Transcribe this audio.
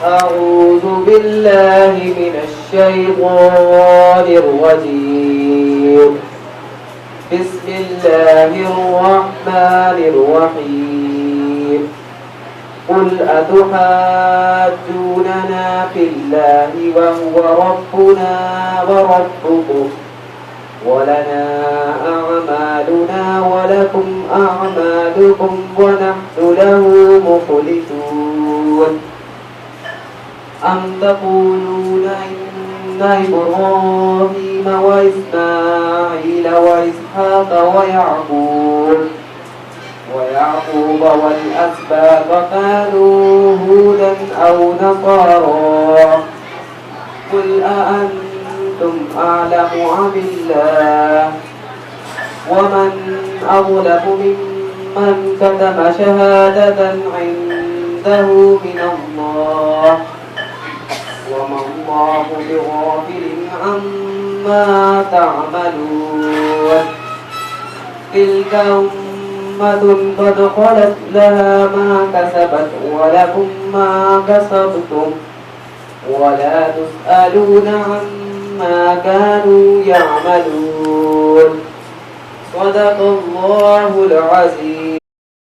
أعوذ بالله من الشيطان الرجيم. بسم الله الرحمن الرحيم. قل أتحاجوننا في الله وهو ربنا وربكم ولنا أعمالنا ولكم أعمالكم ونحن له مخلصون. أم تقولون إن إبراهيم وإسماعيل وإسحاق ويعقوب والأسباط كانوا هودا أو نصارى قل أأنتم أعلم أم الله ومن أظلم ممن كتم شهادة عنده من الله وما الله بغافل عما تعملون. تلك أمة قد خلت لها ما كسبت ولكم ما كسبتم ولا تسألون عما كانوا يعملون. صدق الله العظيم.